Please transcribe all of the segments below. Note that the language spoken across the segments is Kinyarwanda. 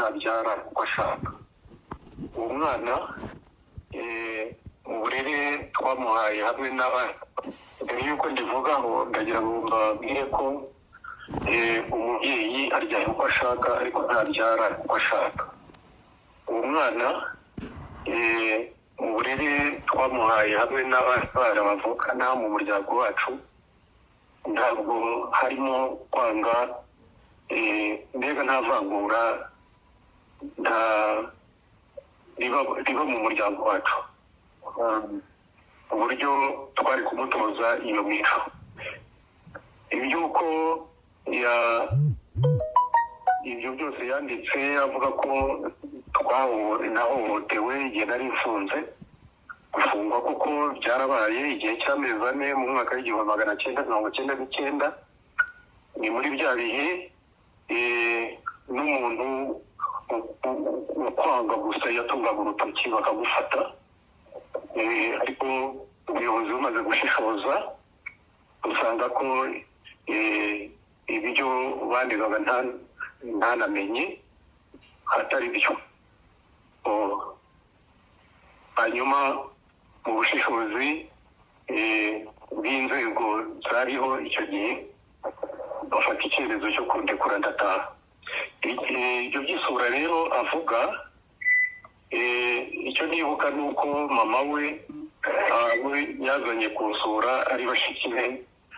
ntabyara uko ashaka. Uwo mwana uburere twamuhaye hamwe n'abana, mbere y'uko ndivugaho ndagira ngo mbabwire ko umubyeyi aryara uko ashaka ariko ntabyara uko ashaka. Uwo mwana uburere twamuhaye hamwe n'abana bavukana mu muryango wacu ntabwo harimo kwanga, mbega nta vangura riba mu muryango wacu, uburyo twari kumutoza iyo mico. Iby'uko ibyo byose yanditse avuga ko nahohotewe igihe nari mfunze, gufungwa kuko byarabaye igihe cy'amezi 4 mu mwaka w'1999. ni muri bya bihe n'umuntu ukwanga gusa yatungaga urutoki bakagufata, ariko ubuyobozi bumaze gushishoza usanga ko ibyo bandigaga ntanamenye hatari byo. Hanyuma mu bushishozi bw'inzego zariho icyo gihe bafata icyemezo cyo kundekura ndataha. Ibyo by'isura rero avuga, icyo nibuka ni uko mama we yazanye kunsura ari bashiki be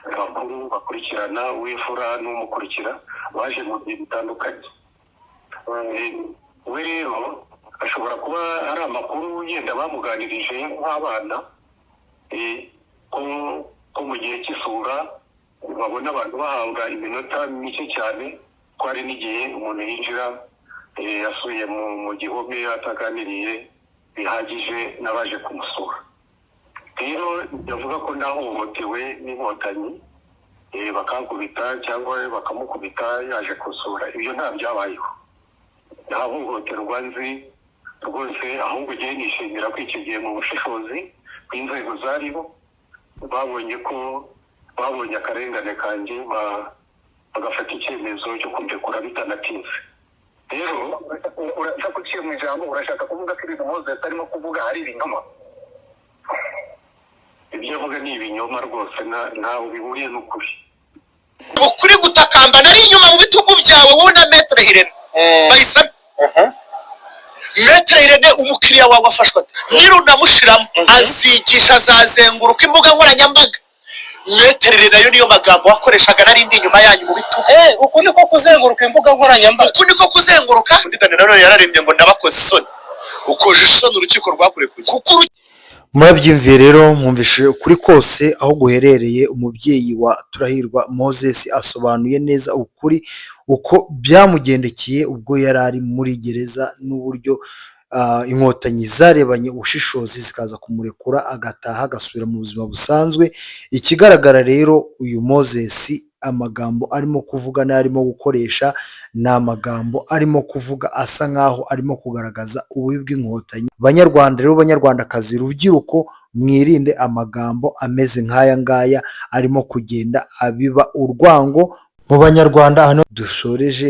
bakuru bakurikirana, w'imfura n'umukurikira baje mu bihe bitandukanye. We rero ashobora kuba ari amakuru yenda bamuganirije nk'abana, ko mu gihe cy'isura babona abantu bahabwa iminota mike cyane, ko hari n'igihe umuntu yinjira yasuye mu gihome ataganiriye bihagije n'abaje kumusura. Rero yavuga ko nahohotewe n'inkotanyi, bakankubita cyangwa bakamukubita yaje kusura. Ibyo nta byabayeho, nta hohoterwa nzi rwose, ahubwo ugiye nishimira ko icyo gihe mu bushishozi bw'inzego zariho babonye akarengane kanjye bagafata icyemezo cyo kundekura bitanatinze. Rero urashaka guciye mu ijambo, urashaka kuvuga ko ibintu Moses arimo kuvuga ari ibinyoma? Ibyo avuga ni ibinyoma rwose, ntawe bihuriye n'ukuri. Ukuri gutakamba nari inyuma mu bitugu byawe wowe na Maître Irene bayisana. Maître Irene umukiriya wawe wafashwe ate? Nirunamushiramo azigisha, azazenguruka imbuga nkoranyambaga. Maître Irene nayo niyo magambo wakoreshaga nari ndi inyuma yanyu mu bitugu. Uku niko kuzenguruka imbuga nkoranyambaga? Uku niko kuzenguruka. Undi Dani rero yararembye ngo ndabakoze isoni. Ukoje isoni urukiko rwakurekuye. Murabyimviye rero, mwumvishe ukuri kose aho guherereye. Umubyeyi wa Turahirwa Moses asobanuye neza ukuri uko byamugendekeye ubwo yari ari muri gereza, n'uburyo inkotanyi zarebanye ubushishozi zikaza kumurekura agataha agasubira mu buzima busanzwe. Ikigaragara rero uyu Moses amagambo arimo kuvuga n'arimo gukoresha ni amagambo arimo kuvuga asa nkaho arimo kugaragaza ububi bw'inkotanyi. Banyarwanda rero, banyarwandakazi, rubyiruko, mwirinde amagambo ameze nk'aya ngaya arimo kugenda abiba urwango mu banyarwanda. Hano dushoreje.